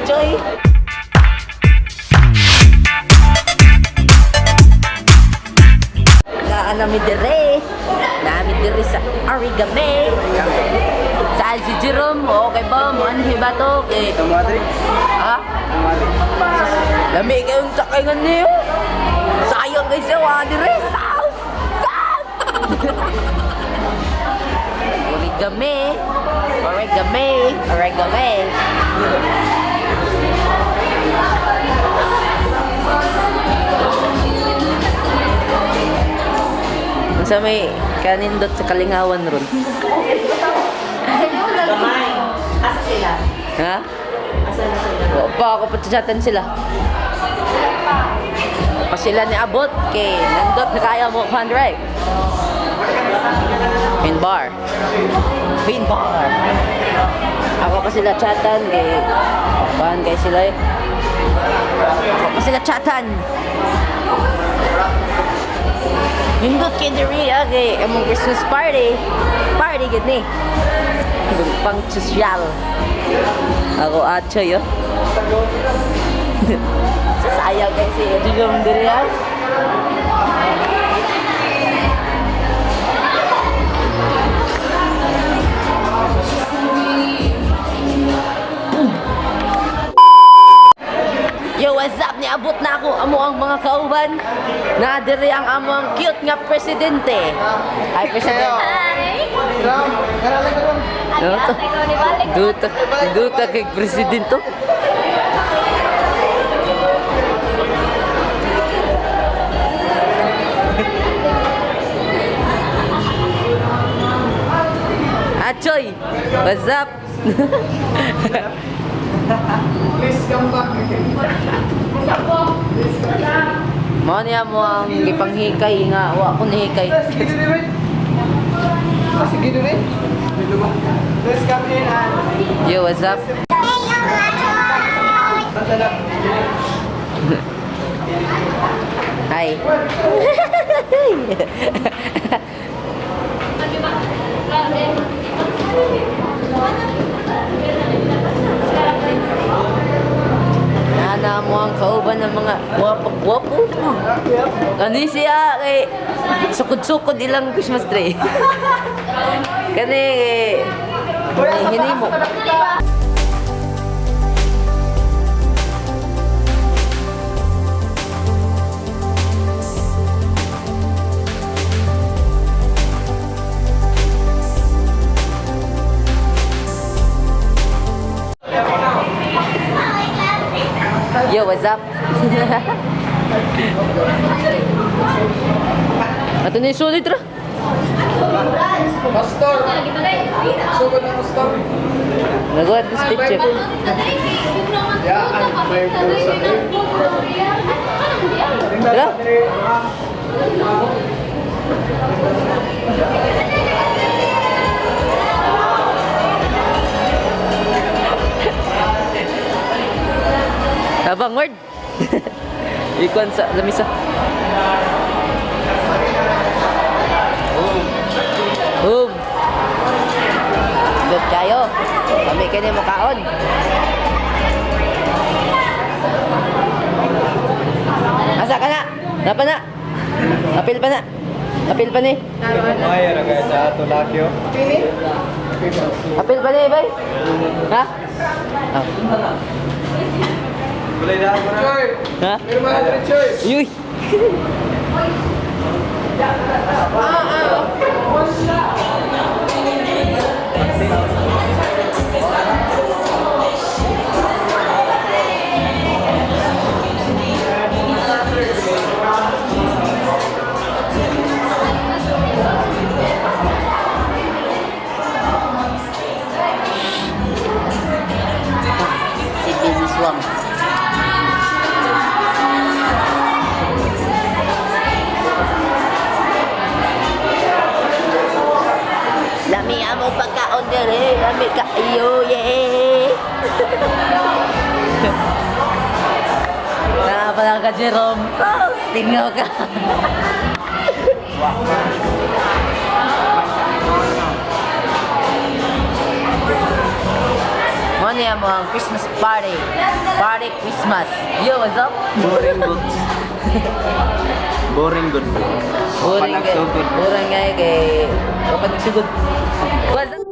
Choy. Nami dire sa Origami. Saan si Jerome? Okay ba? Manhi ba to? Okay. Ha? Lami kayong sakingan niyo. Sayang guys yung mga dire. South! Origami. Sa may kanindot sa Kalingawan ron. Gamay. Asa sila? Ha? Asa na sila? O pa ako patsatan sila. Pa sila ni abot kay nandot na kaya mo kan right. Pin bar. Ako pa sila chatan kay pahan kay sila eh. Ako pa sila chatan. Nindot kay diri kay among Christmas party gid ni. Pang social. Ako atso yo. Sayang kasi Jerome diri ay. Yo, what's up? Niabot na ako amo ang mga kauban. Na diri ang amo ang cute nga presidente. Hi, presidente. Duta kay presidente. Achoy, what's up? Please come back. Mao niya mo ang gipanghikay nga wa ko nihikay. Sige dito rin. Sige dito rin. Let's come in and... Yo, what's up? Hi. Nana mo ang kauban ng mga wapo-wapo. Ano siya kay sukod-sukod ilang Christmas tree. Kani hinimo. Yo, what's up? Ato ni sulit ra. Pastor. Sugod na pastor. Nagawad this picture. Yeah, I'm my person. Hello? Abang word. Ikon sa lamisa. Boom. Good kayo. Kami kini mo kaon. Asa ka na? Napa na? Apil pa na. Apil pa ni. Ay, ragay sa ato lakyo. Apil pa ni, bay. Ha? Oh. Kulay na ako na. Ha? Pero mga Choy. Yuy. Si Baby Swam. Lami amo pagkaon dire, lami ka iyo, yeah. Pala ka Jerome. Oh, tingaw ka. Mo niya mo ang Christmas party. Party Christmas. Yo, what's up? Boring good. Boring good. Boring Palag so good. Boring nga kay kapag sugod. What's up?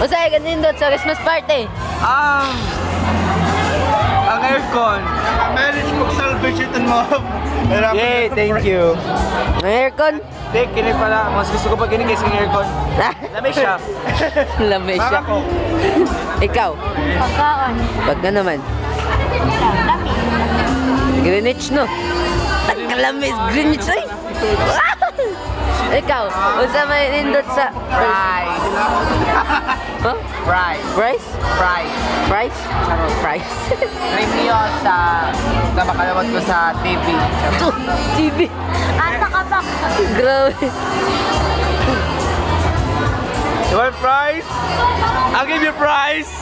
Usay ka nindot sa Christmas party. Ang aircon. Manage mag-salvage ito mo. Yay, thank you. Ang aircon. Take, kini pala. Mas gusto ko pa kini kasi ng aircon. Lamay siya. Lamay siya. Baka ko. Ikaw. Pagkaon. Pag na naman. Greenwich, no? Tagkalamis, Greenwich, ay! Ikaw, unsa may nindot sa... Fries. Huh? Fries. Price? Fries. Price? Price. Review sa makalawat ko sa TV. TV. Asa ka ba? Grabe. You want fries? I'll give you fries.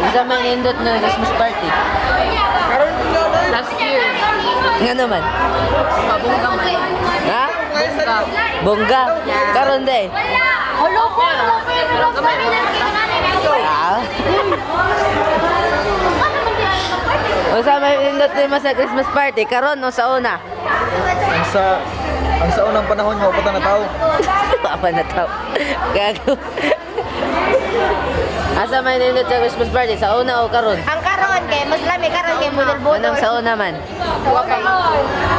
Unsa may nindot na Christmas party? Last year. Nga naman. Pabungga man. Ha? Bongga. Karon de. Holo ko. Holo ko. Ah. Unsa may nindot na sa Christmas party? Karon o sa una? Ang sa unang panahon mo, puta na tao. Papa na tao. Gago. Asa may nindot sa Christmas party? Sa una o karon? Ang karon kay mas lami karon kay model boto. Anong sa una man?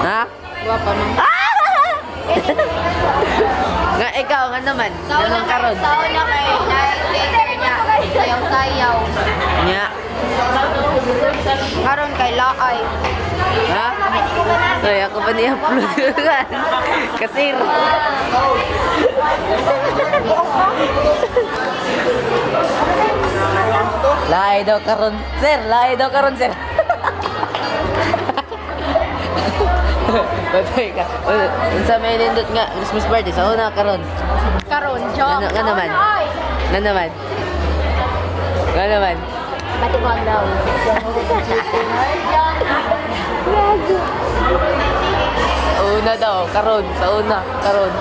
Ha? Guwapa man. Nga ikaw, nga naman? Anong karon? Sa una kay later niya. Sayaw-sayaw. Nya. Karon kay laay. Ha? Ay, ako pa ni-upload. Kasir. Laay daw karon, sir. Laay daw karon, sir. Patay ka. Unsa may nindot nga Christmas party sa una karon? Karon job. Nga naman. Nga naman. Nga naman. Pati ko ang daw. Una daw, karon, sa una, karon.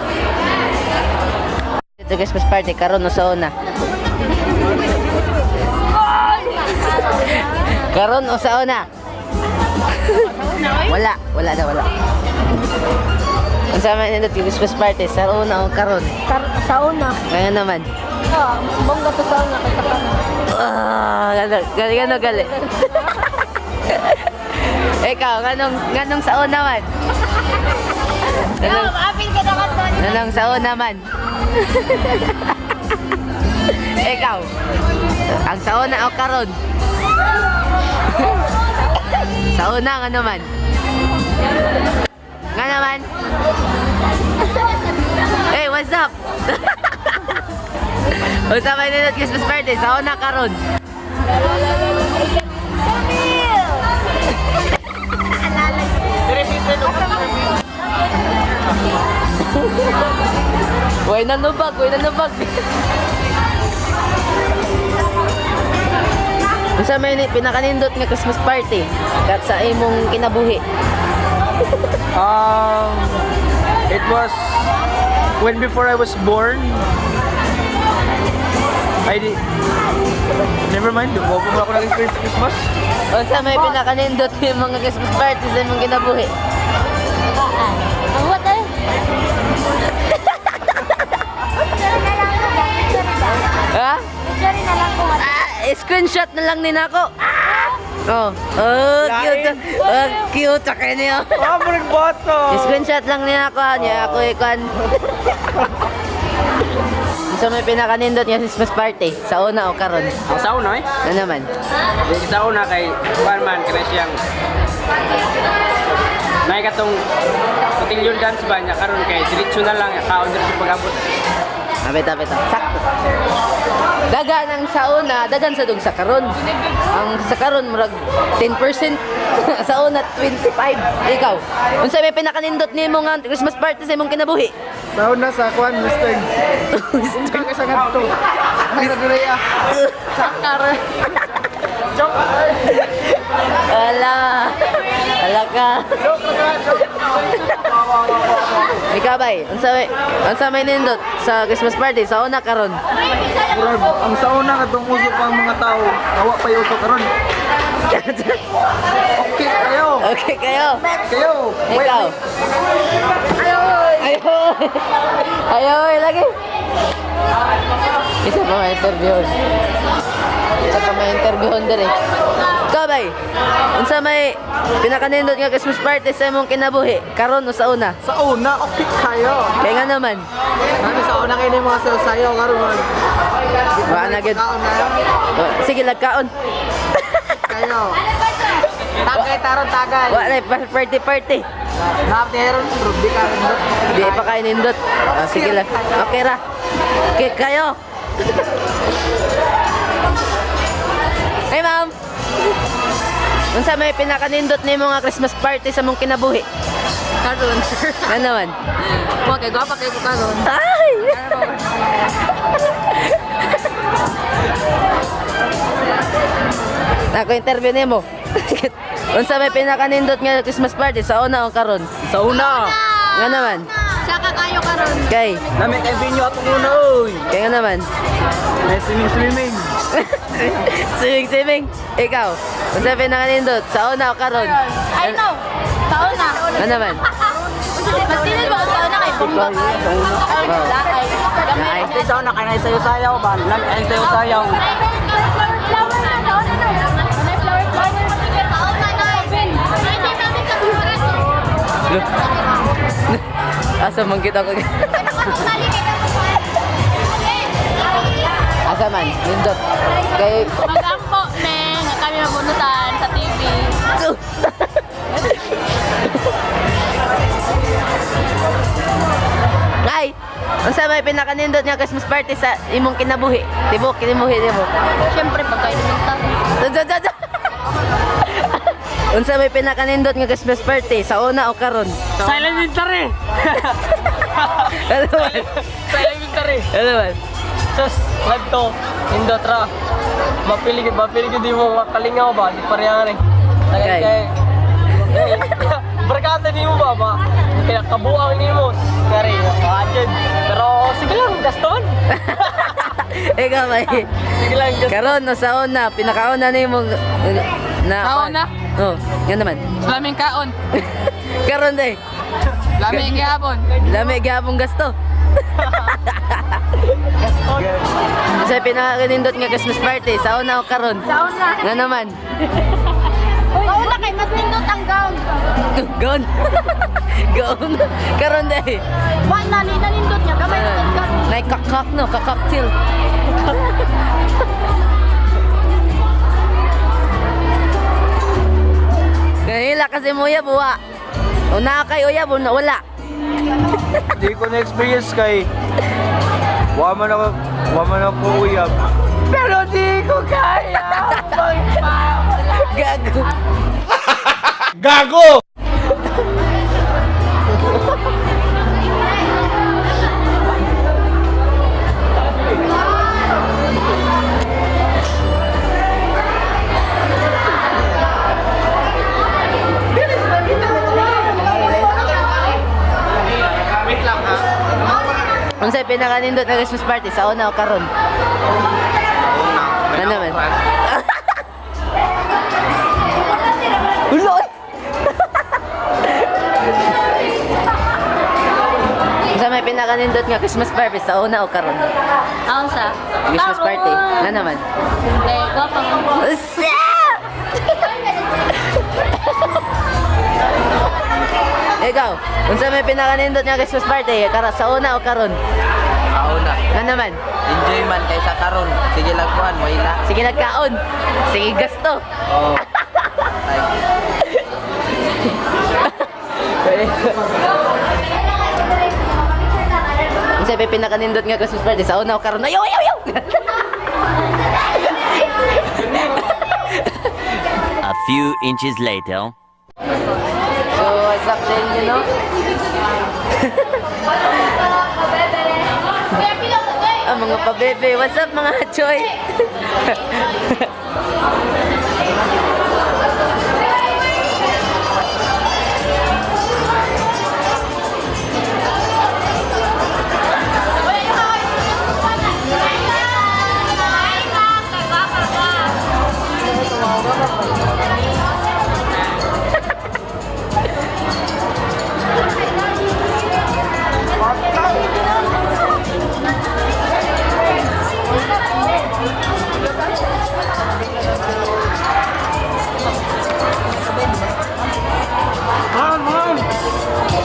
Ito Christmas party, karon o sa una? Karon o sa una? Wala, wala daw, wala. Ang sama nito Christmas party, sa una o karon? Sa una. Kaya naman. Bongga to sa una kay sa kanan. Gano gali. Ikaw, ganong sa una man? Apil ka naman doon. Ganong sa una man? Ikaw? Ang sauna o karon? Sauna nga naman. Nga naman. Hey, what's up? Unsa may nindot Christmas party? Sauna karon. Way nanubag. Unsa may pinakanindot nga Christmas party kat sa imong kinabuhi? It was when before I was born. Never mind, dumo po ako naging Christmas. Unsa may pinakanindot nga mga Christmas party sa imong kinabuhi? Ang what eh? Ha? Sorry na lang kung Screenshot na lang din ako. Oh, cute. Cute sa kanya. Mo nagboto. Screenshot lang din ako. Niya ako ikan. So may pinakanindot nga Christmas party sa una o karon? Ang sauna eh. Ano naman? Yung sauna kay Barman kaya siyang may katong patilyon dance ba niya karon kay diretso na lang kaon dito pag-abot. Apit. Sakto. Dagan ang sauna, dagan sa dug sa karon. Ang sa karon murag 10%, sauna 25. Ikaw, unsa may pinakanindot nimo nga Christmas party sa imong kinabuhi? Sauna sa kuan Mustang. Mustang ka sa ngadto. Ay nagreya. Sakar. Ala ka. Ikaw bay, unsa may nindot sa Christmas party sa una karon? Ang sauna katong usok ang mga tao, awa pa yung usok karon. Okay kayo. Okay kayo. Kayo. Ikaw. Ayaw, lagi. Isa pa may interviewon din eh. Ikaw bay, unsa may pinakanindot nga Christmas party sa imong kinabuhi? Karon o sa una? Sa una, okay kayo. Kaya nga naman. Ano sa una kayo mga sayo karon. Wa na gid. Kaon na. Sige lagkaon. Kayo. Tagay taron tagay. Wa na party. Lahat meron, di ka rin. Di pa kayo nindot. Sige lang. Okay ra. Okay kayo. Hey ma'am. Unsa may pinakanindot nimo nga Christmas party sa mong kinabuhi? karon. Ano naman? Wa kay gwapa kay ko karon. Ay! Ako interview nimo. Unsa may pinakanindot nga Christmas party sa una o karon? Sa una. Nga naman. Saka kayo karon. Kay. Nami kay binyo atong una oy. Kay nga naman. May swimming. Swimming. Ikaw. Unsa may pinakanindot sa una o karon? I know. Taon na. Nga naman. Mas tinil ba ang taon na kay Bumbak? Lakay. Ay. Sa una kanay sayo sayaw ba? Nami ay sayo sayaw. Flower na. Taon na. Flower. Taon na na. Asa man kita ko. Asa man, nindot. Kay Magampo, neng. Kami mabunutan sa TV. Ay, unsa may pinakanindot nga Christmas party sa imong kinabuhi? Tibok, kinabuhi nimo. Siyempre, pagka-elementar. Unsa may pinakanindot nga Christmas party sa una o karon? Silent winter eh. Ano man? Silent winter eh. Ano man? Sus, nagto. Indot ra. Mapiligid di mo makalingaw ba? Di parehan eh. Okay. Barkada di mo ba? Kaya kabuang ni mo. Kari, makadyan. Pero sige lang, gaston. Ikaw may. Sige lang, gaston. Karon no sa una, pinakauna nimo na. Kauna? Oh, yan naman. Laming kaon. Karon day. Laming gihapon. Dami gyapon gasto. Sa pinakanindot nga Christmas party sa una o karon? Sa una. Nga naman. Kauna kay mas nindot ang gown. Goon. Goon. Karon day. Wa nalindot niya. Kamay na gown. Nay kakak no, kakaktil. si Uyab, buwa. O na kay Uyab, wala. Di ko na-experience kay waman ako uyab. Pero di ko kaya magpapala. Gago. Gago! Wait lang ha. Unsay pinakanindot na Christmas party sa una o karon? Ano naman? Ulot! Unsay may pinakanindot nga Christmas party sa una o karon? Ako sa? Christmas party. Ano naman? Hindi, guwapa mo. Ikaw, unsa may pinakanindot nga Christmas party kara sa una o karon? Kauna. Ano naman? Enjoy man kaysa karon. Sige lang kuhan, wala. Sige nagkaon. Sige gasto. Oo. Unsa may pinakanindot nga Christmas party sa una o karon? Ayaw, ayaw, ayaw. A few inches later. So, what's up din, you know? Mga pabebe. What's up, mga choy?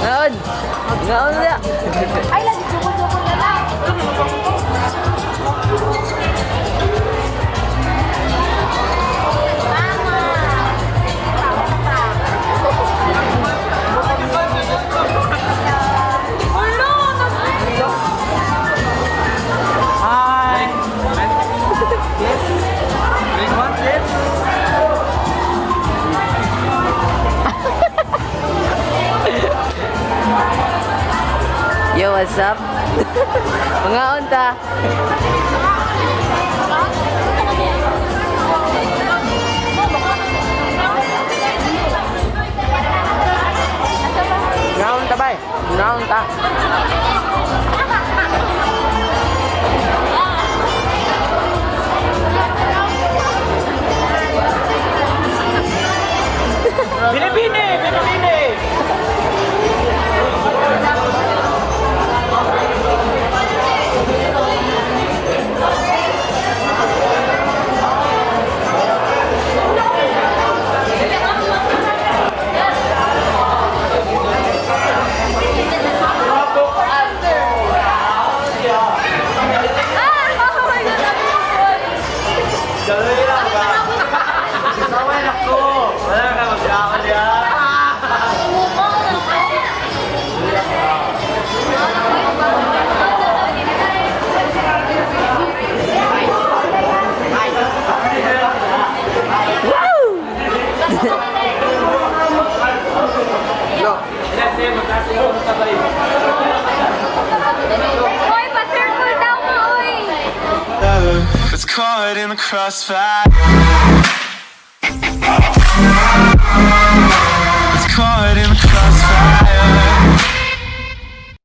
Ngaon. Ngaon na. Ay, lagi sukul-sukul na lang. Hi. Yes. Drink one, please. Yo, what's up? Mga unta. Ngaon ta bay? Ngaon ta. Binibini! Binibini! Hoy, pa-circle daw mo, oy! Was caught in the crossfire.